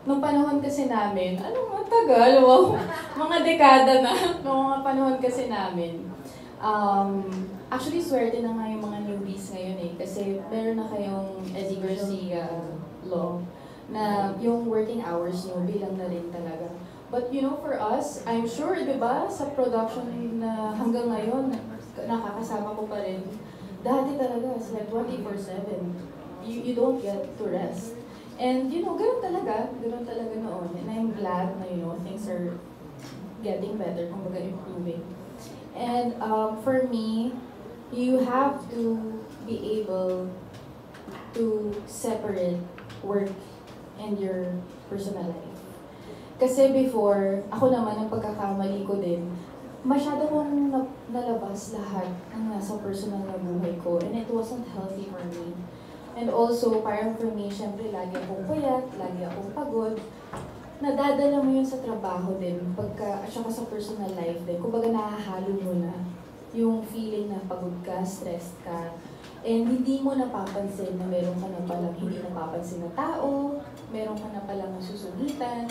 nung panahon kasi namin, ang tagal, wow, mga dekada na, nung mga panahon kasi namin, actually, swerte na nga yung mga newbies ngayon eh. Kasi meron na kayong Eddie Garcia law na yung working hours nyo bilang na rin talaga. But you know, for us, I'm sure, di ba, sa production na hanggang ngayon, nakakasama ko pa rin, dati talaga, it's like 24/7. You don't get to rest. And you know, ganun talaga noon. And I'm glad na, you know, things are getting better, kumbaga improving. And for me, you have to be able to separate work and your personal life. Kasi before, ako naman, ang pagkakamali ko din, masyado kong nalabas lahat ng nasa personal na buhay ko, and it wasn't healthy for me. And also, parang for me, syempre, lagi akong puyat, lagi akong pagod. Nadadala mo yun sa trabaho din, at saka sa personal life din. Kumbaga nahahalo mo na yung feeling na pagod ka, stressed ka, and hindi mo napapansin na meron ka na palang hindi napapansin na tao, meron ka na palang nasusugitan,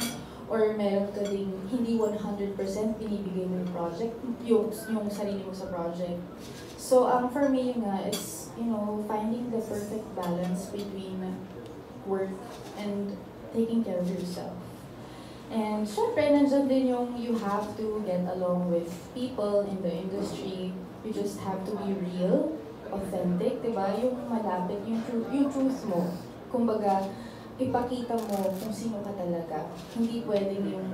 or meron ka ding hindi 100% binibigay mo yung project, yung sarili mo sa project. So, for me, yun nga, it's, you know, finding the perfect balance between work and taking care of yourself. And syempre, nandiyan din yung you have to get along with people in the industry. You just have to be real, authentic, diba? Yung malapit, yung truth mo. Kumbaga, ipakita mo kung sino ka talaga. Hindi pwedeng yung,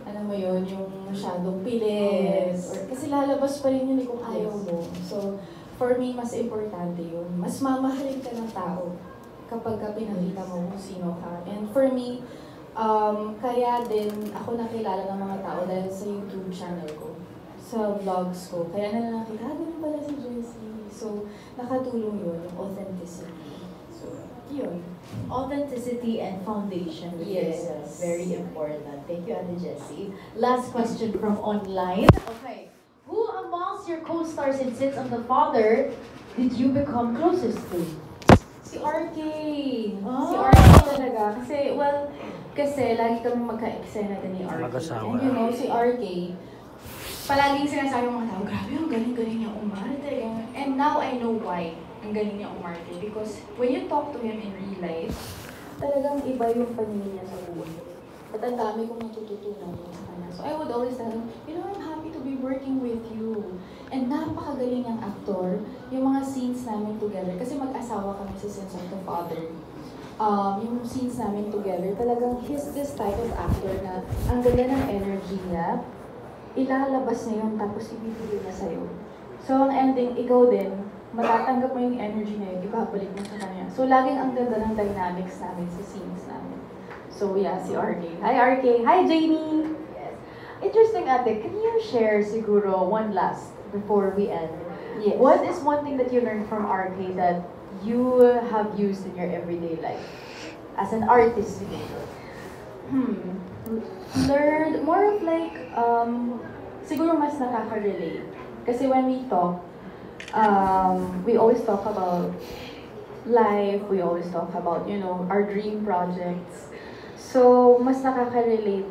ano mo yun, yung masyadong pilit. Yes. Or, kasi lalabas pa rin yun kung ayaw mo. So, for me, mas importante yun. Mas mamahalin ka ng tao kapag ka pinakita mo kung sino ka. And for me, kaya din ako nakilala ng mga tao dahil sa YouTube channel ko, sa vlogs ko. Kaya na nakita, ganun pala si Jessie. So, nakatulong yun, yung authenticity. So, yun. Authenticity and foundation with Yes. yourself. Very important. Thank you, Ate Jessie. Last question from online. Okay. Who amongst your co-stars in Sits on the Father did you become closest to? Si RK. Oh. Si RK talaga. Kasi lagi kami magka-eksena din ni RK. Mag-asawa. And you know, si RK, palaging sinasabi ng mga tao, grabe, ang galing-galing niya umarte. And now I know why ang galing niya umarte. Because when you talk to him in real life, talagang iba yung paningin niya sa buhay. At ang dami kong natututunan sa kanya. So I would always tell him, you know, I'm happy to be working with you. And napakagaling ang aktor, yung mga scenes namin together. Kasi mag-asawa kami sa Sins of the Father. Yung scenes namin together, talagang he's this type of actor na ang ganda ng energy niya, ilalabas niya yun, tapos ibibigay niya sa'yo. So, ang ending, ikaw din, matatanggap mo yung energy niya yun, ibabalik mo sa kanya. So, laging ang ganda ng dynamics namin sa scenes namin. So, yeah, si RK. Hi, RK! Hi, Jamie! Yes. Interesting, Ate. Can you share siguro one last before we end? Yes. What is one thing that you learned from RK that you have used in your everyday life as an artist? Learned more of like, siguro mas nakaka-relate. Kasi when we talk, we always talk about life, we always talk about, you know, our dream projects. So, mas nakaka-relate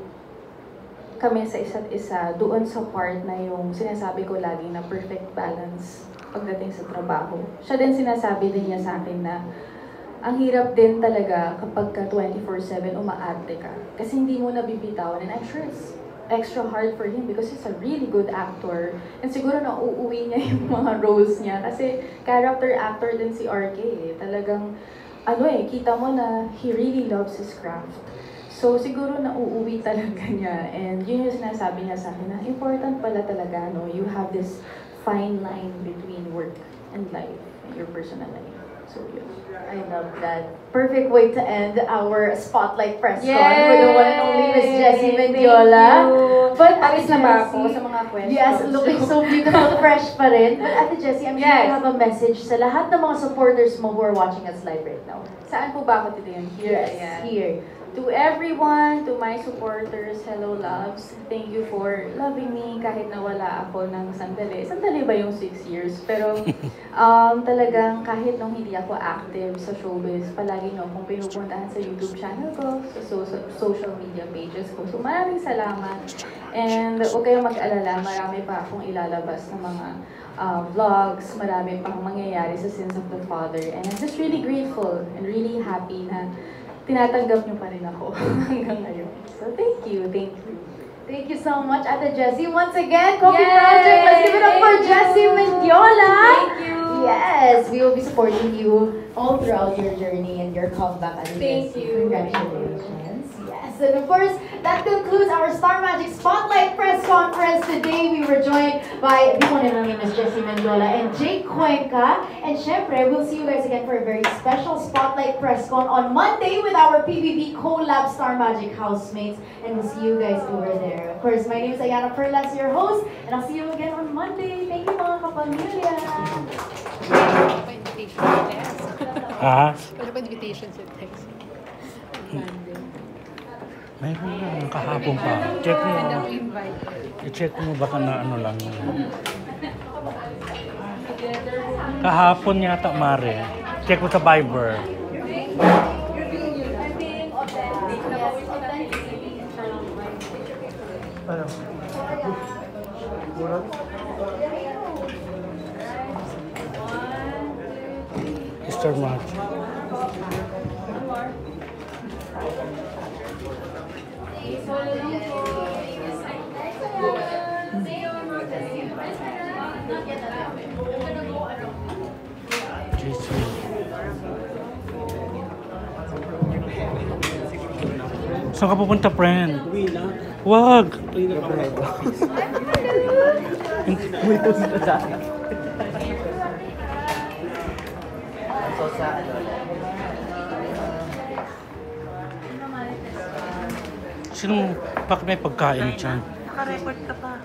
kami sa isa't isa doon sa part na yung sinasabi ko lagi na perfect balance pagdating sa trabaho. Siya din sinasabi din niya sa akin na ang hirap din talaga kapag ka 24/7 umaarte ka. Kasi hindi mo nabibitawan, and I'm sure it's extra hard for him because he's a really good actor. And siguro na uuwi niya yung mga roles niya kasi character actor din si RK eh. Talagang, kita mo na he really loves his craft. So, siguro na uuwi talaga niya. And yun yung sinasabi niya sa akin na important pala talaga, no? You have this fine line between work and life, and your personal life. So, yun. I love that. Perfect way to end our Spotlight Press Con Yay! with the one and only Miss Jessie Mendiola. But Alis na ba ako Jessie, sa mga questions? Yes, looking so beautiful, fresh pa rin. But Ate Jessie, I'm sure you have a message sa lahat ng mga supporters mo who are watching us live right now. Saan po ba ako titingin? Here, Yes, ayan. here. To everyone, to my supporters, hello loves. Thank you for loving me kahit nawala ako ng sandali. Sandali ba yung 6 years? Pero talagang kahit nung hindi ako active sa showbiz, palagi nyo akong pinupuntahan sa YouTube channel ko, sa social media pages ko. So maraming salamat. And huwag kayong mag-alala, marami pa akong ilalabas na mga vlogs, marami pang mangyayari sa Sins of the Father. And I'm just really grateful and really happy na tinatanggap niyo pa rin ako hanggang ngayon. So, thank you. Thank you. Thank you so much, Ate Jessie. Once again, Coffee Project, let's give it up for Jessie Mendiola. Thank you. Yes, we will be supporting you all throughout your journey and your comeback, Ate Thank Jessie. you. Congratulations. Yes, and of course, that concludes our Star Magic Spotlight Press Conference. Today, we were joined by, the one and only Miss Jessie Mendiola and Jake Cuenca. And syempre, we'll see you guys again for a very special Spotlight Press Con on Monday with our PBB Collab Star Magic housemates. And we'll see you guys over there. Of course, my name is Ayana Perlas, your host, and I'll see you again on Monday. Thank you, mga kapamilya. Wala pa invitation sa text. Mayroon lang kahapon pa. Check mo. I-check mo baka na ano lang. Kahapon yata, Mare. Check mo sa Viber. Ano? Mr. March. Saan ka pupunta, friend? Wag! Sino, bakit may pagkain dyan? Naka-record ka pa.